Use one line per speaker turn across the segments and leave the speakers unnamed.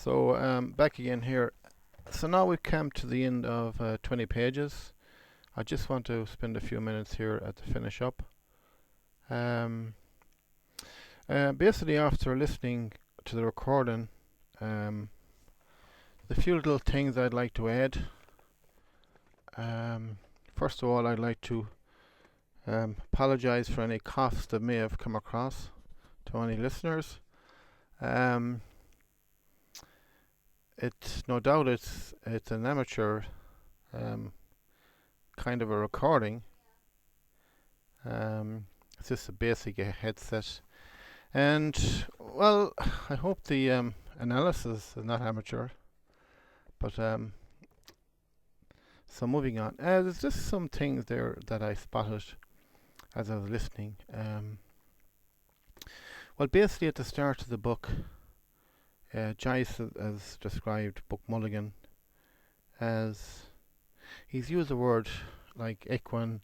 Back again here. So now we've come to the end of 20 pages. I just want to spend a few minutes here at the finish up. Um, Basically, after listening to the recording, um, the few little things I'd like to add. First of all, I'd like to apologize for any coughs that may have come across to any listeners. It's no doubt it's an amateur kind of a recording. It's just a basic headset, and well, I hope the analysis is not amateur. But so moving on, there's just some things there that I spotted as I was listening. Well, basically at the start of the book, Joyce has described Buck Mulligan as he's used the word like equine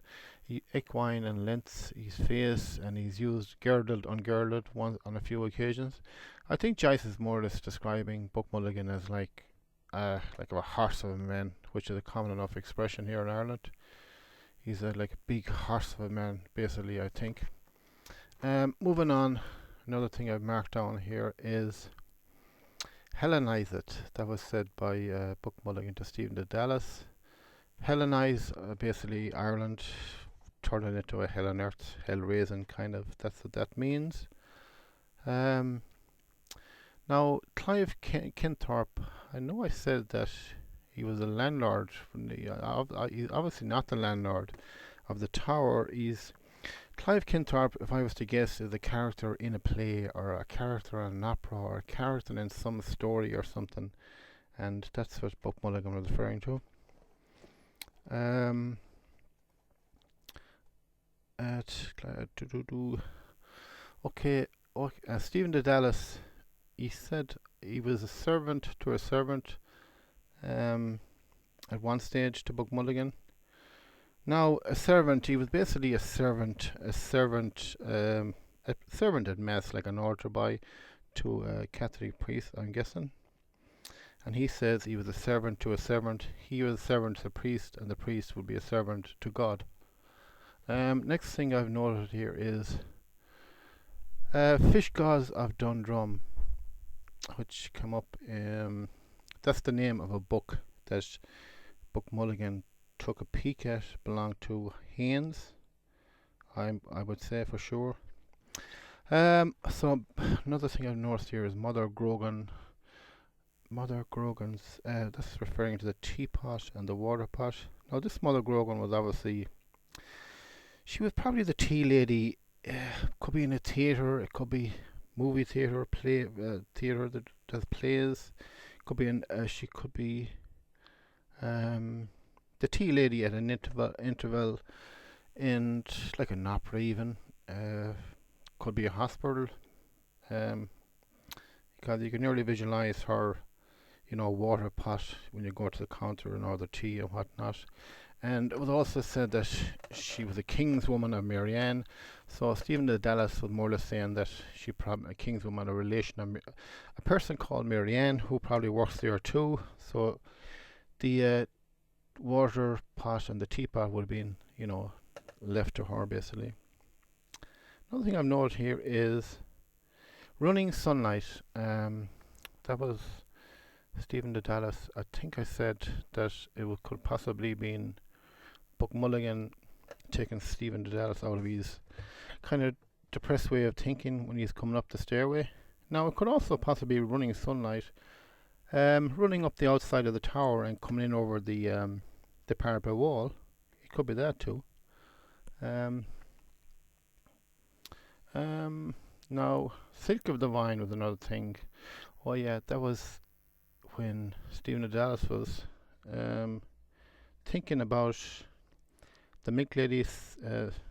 and length, his face, and he's used girdled, ungirdled on a few occasions. I think Joyce is more or less describing Buck Mulligan as like a horse of a man, which is a common enough expression here in Ireland. He's like a big horse of a man, basically, I think. Moving on, another thing I've marked down here is Hellenize it. That was said by Buck Mulligan to Stephen de Dallas. Hellenize, basically Ireland, turning it into a hell on earth, hell raising kind of. That's what that means. Now, Clive Kinthorpe, I know I said that he was a landlord. He's obviously not the landlord of the tower. Clive Kinthorpe, if I was to guess, is a character in a play or a character in an opera or a character in some story or something, and that's what Buck Mulligan was referring to. Stephen de Dallas, he said he was a servant to a servant at one stage to Buck Mulligan. Now, a servant, he was basically a servant at mass, like an altar boy to a Catholic priest, I'm guessing. And he says he was a servant to a servant. He was a servant to the priest, and the priest would be a servant to God. Next thing I've noted here is Fish Gods of Dundrum, which come up. That's the name of a book that Buck Mulligan took a peek at, belonged to Haynes, I would say for sure. So another thing I've noticed here is Mother Grogan's, that's referring to the teapot and the water pot. Now this Mother Grogan was obviously, she was probably the tea lady. Could be in a theatre, it could be movie theatre, theatre that does plays. Could be she could be the tea lady at an interval in like an opera even. Could be a hospital. Because you can nearly visualize her, water pot when you go to the counter and order tea and whatnot. And it was also said that she was a king's woman of Marianne. So Stephen de Dallas was more or less saying that she probably a king's woman, a relation of a person called Marianne who probably works there too. So the water pot and the teapot would have been, left to her basically. Another thing I've noted here is running sunlight. That was Stephen de Dallas. I think I said that could possibly been Buck Mulligan taking Stephen de Dallas out of his kind of depressed way of thinking when he's coming up the stairway. Now it could also possibly be running sunlight, running up the outside of the tower and coming in over the parapet wall. It could be that too. Now Silk of the Vine was another thing. Oh yeah, that was when Stephen de Dallas was thinking about the milk lady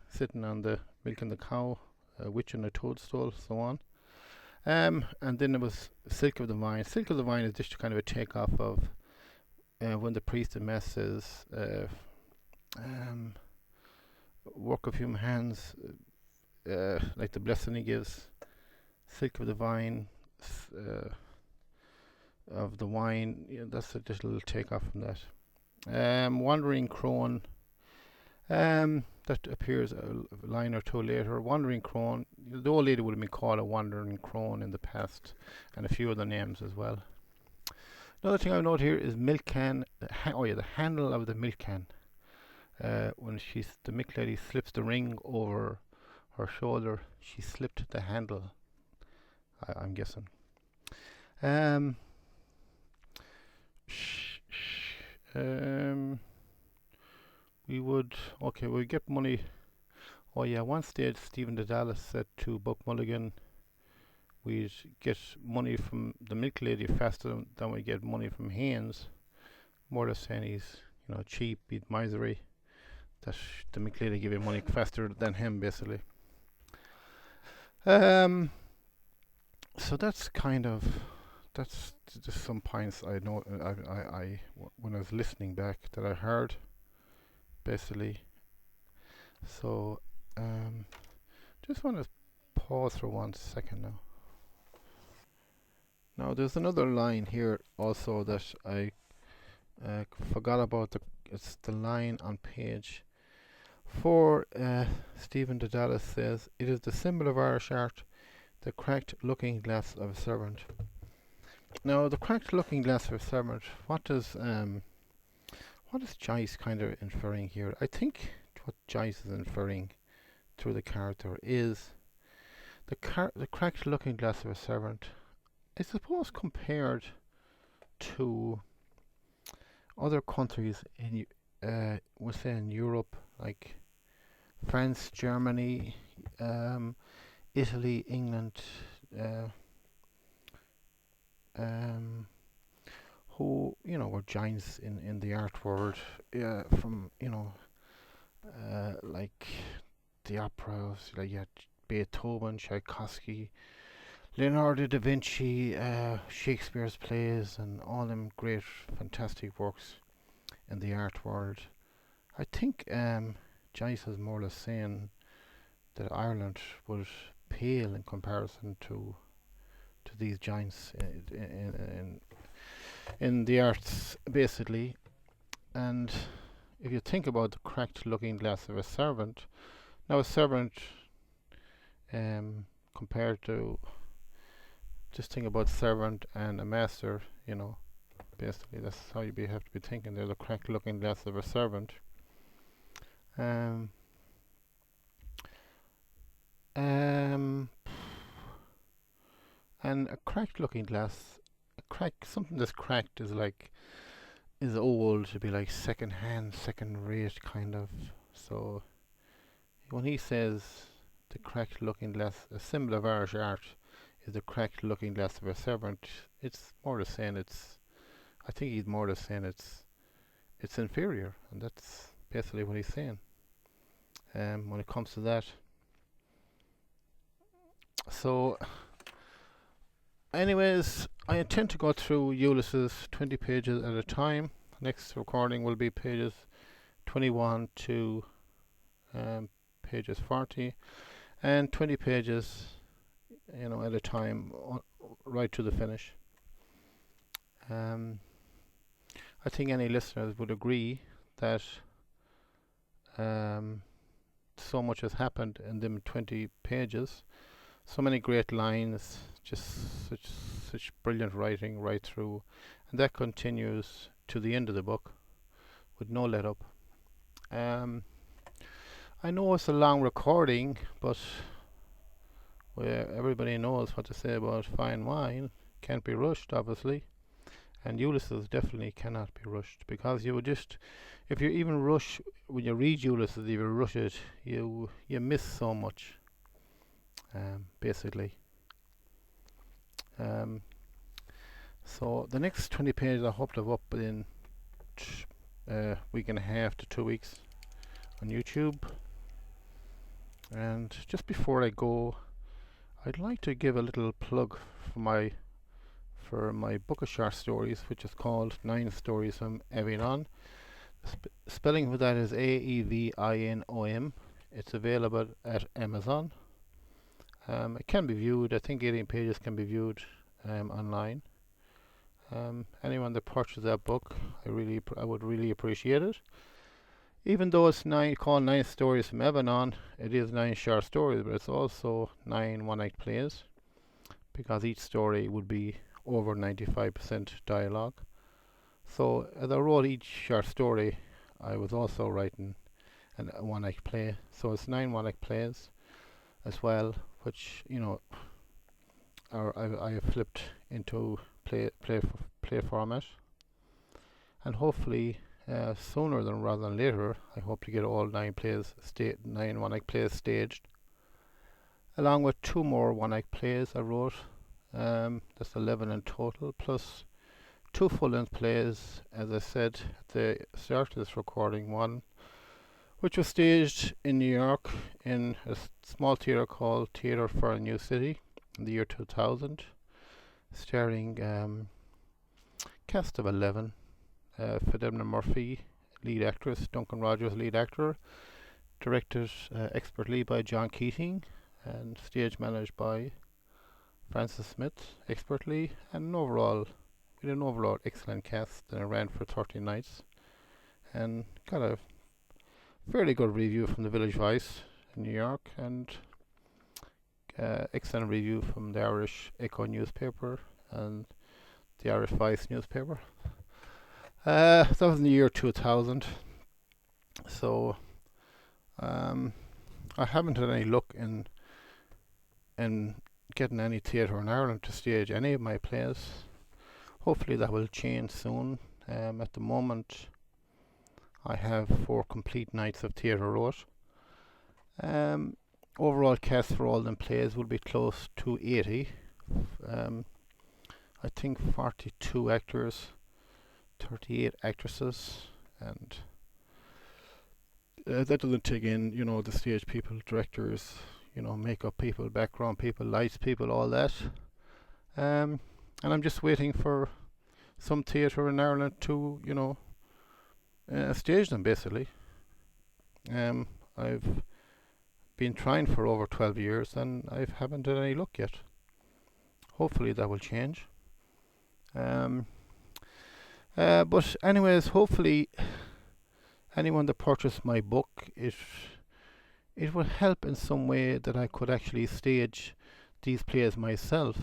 sitting on the milking the cow, a witch and a toadstool, so on. And then there was Silk of the Vine. Silk of the Vine is just kind of a takeoff of when the priest in mass says, work of human hands, like the blessing he gives. Silk of the Vine, of the wine. Yeah, that's a little take off from that. Wandering Crone. That appears a line or two later. Wandering Crone. The old lady would have been called a Wandering Crone in the past, and a few other names as well. Another thing I note here is milk can. The handle of the milk can. When the milk lady slips the ring over her shoulder, she slipped the handle. I'm guessing. Um, um, we get money. Oh yeah, one stage Stephen Dallas said to Buck Mulligan, we'd get money from the milk lady faster than we get money from Haynes. More or less saying he's, cheap, he's misery. That the milk lady give him money faster than him, basically. So that's just some points I know. I when I was listening back that I heard, basically. So just want to pause for 1 second now. Now there's another line here also that I forgot about. It's the line on page 4. Stephen Dallas says, "It is the symbol of Irish art, the cracked looking glass of a servant." Now the cracked looking glass of a servant. What is Joyce kind of inferring here? I think what Joyce is inferring through the character is the cracked looking glass of a servant. I suppose compared to other countries we'll say in Europe, like France, Germany, Italy, England, who were giants in the art world, from like the operas, like you had Beethoven, Tchaikovsky, Leonardo da Vinci, Shakespeare's plays, and all them great, fantastic works in the art world. I think Joyce is more or less saying that Ireland would pale in comparison to these giants in the arts, basically. And if you think about the cracked looking glass of a servant, now a servant, compared to, just think about servant and a master, basically that's how you have to be thinking. There's a cracked looking glass of a servant. Um, um, and a cracked looking glass, something that's cracked is old, to be like second hand, second rate kind of. So when he says the cracked looking glass, a symbol of Irish art is the cracked looking glass of a servant, it's more or saying I think he's more or saying it's inferior, and that's basically what he's saying. When it comes to that. So anyways, I intend to go through Ulysses 20 pages at a time. Next recording will be pages 21 to pages 40, and 20 pages, at a time, right to the finish. I think any listeners would agree that so much has happened in them 20 pages. So many great lines, just such brilliant writing right through, and that continues to the end of the book with no let up. I know it's a long recording, but where everybody knows what to say about fine wine, can't be rushed, obviously, and Ulysses definitely cannot be rushed, because you would just, if you even rush when you read Ulysses, if you rush it, you miss so much. Basically. So the next 20 pages I hope to have up within a week and a half to 2 weeks on YouTube. And just before I go, I'd like to give a little plug for my book of short stories, which is called 9 Stories from Avinon. Spelling for that is Aevinom. It's available at Amazon. It can be viewed, I think 18 pages can be viewed online. Anyone that purchases that book, I would really appreciate it. Even though it's called Nine Stories from Evanon, it is nine short stories, but it's also nine one-act plays because each story would be over 95% dialogue. So as I wrote each short story, I was also writing a one-act play. So it's nine one-act plays as well, which I have flipped into play format, and hopefully sooner than rather than later, I hope to get all nine one-act plays staged, along with two more one-act plays I wrote. That's 11 in total, plus two full-length plays, as I said at the start of this recording. One which was staged in New York in a small theatre called Theatre for a New City in the year 2000, starring cast of 11, Fidemna Murphy, lead actress, Duncan Rogers, lead actor, directed expertly by John Keating, and stage managed by Francis Smith expertly, and with an overall excellent cast. And it ran for 30 nights and got a fairly good review from the Village Voice in New York, and excellent review from the Irish Echo newspaper and the Irish Voice newspaper. That was in the year 2000. So I haven't had any luck in getting any theatre in Ireland to stage any of my plays. Hopefully that will change soon. At the moment, I have 4 complete nights of theatre wrote. Overall cast for all them plays will be close to 80. I think 42 actors, 38 actresses, and that doesn't take in, the stage people, directors, makeup people, background people, lights people, all that. And I'm just waiting for some theatre in Ireland to, stage them, basically. I've been trying for over 12 years and I haven't had any luck yet. Hopefully that will change. But anyways, hopefully anyone that purchased my book, it will help in some way that I could actually stage these plays myself.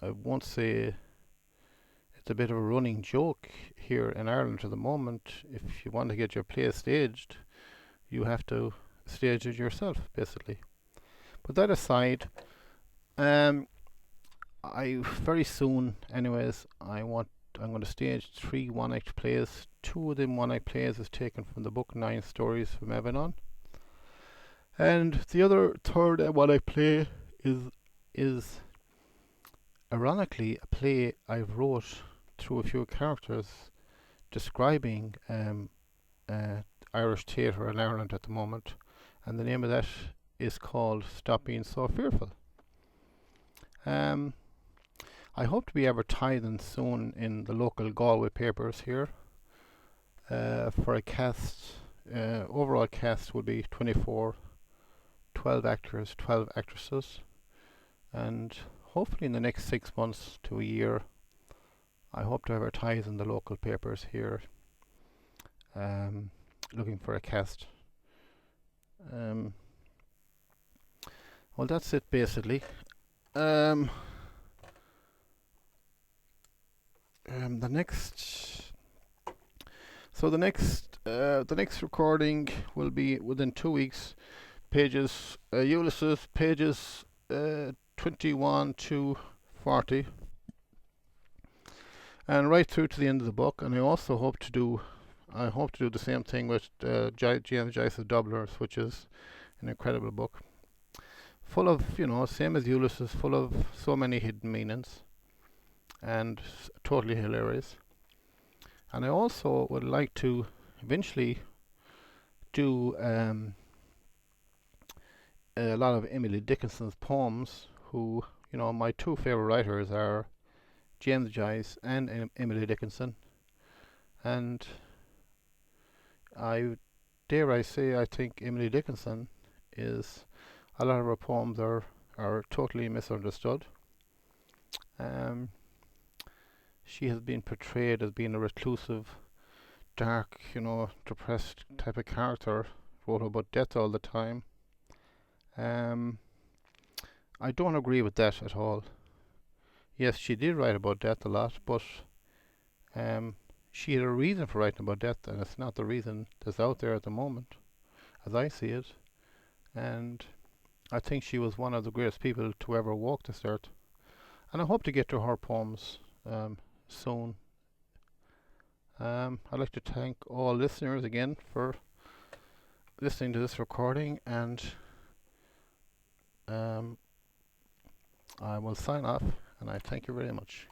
I won't say it's a bit of a running joke here in Ireland at the moment. If you want to get your play staged, you have to stage it yourself, basically. But that aside, I very soon, anyways, I'm going to stage 3 one-act plays. 2 of them one-act plays is taken from the book Nine Stories from Evanon, and the other third one-act play is ironically a play I wrote through a few characters describing Irish theatre in Ireland at the moment, and the name of that is called Stop Being So Fearful. I hope to be advertising soon in the local Galway papers here for a cast. Overall cast will be 24, 12 actors, 12 actresses, and hopefully in the next 6 months to a year, I hope to advertise in the local papers here, looking for a cast. Well, that's it basically. The next recording will be within 2 weeks. Ulysses, pages 21 to 40, and right through to the end of the book. And I also hope to do the same thing with James Joyce's Dubliners, which is an incredible book, full of, same as Ulysses, full of so many hidden meanings, and totally hilarious. And I also would like to eventually do a lot of Emily Dickinson's poems, who, my 2 favorite writers are James Joyce and Emily Dickinson. And I dare I say, I think Emily Dickinson a lot of her poems are are totally misunderstood. Um, she has been portrayed as being a reclusive, dark, depressed type of character, wrote about death all the time. Um, I don't agree with that at all. Yes, she did write about death a lot, but um, she had a reason for writing about death, and it's not the reason that's out there at the moment, as I see it. And I think she was one of the greatest people to ever walk this earth. And I hope to get to her poems soon. I'd like to thank all listeners again for listening to this recording, and um, I will sign off, and I thank you very much.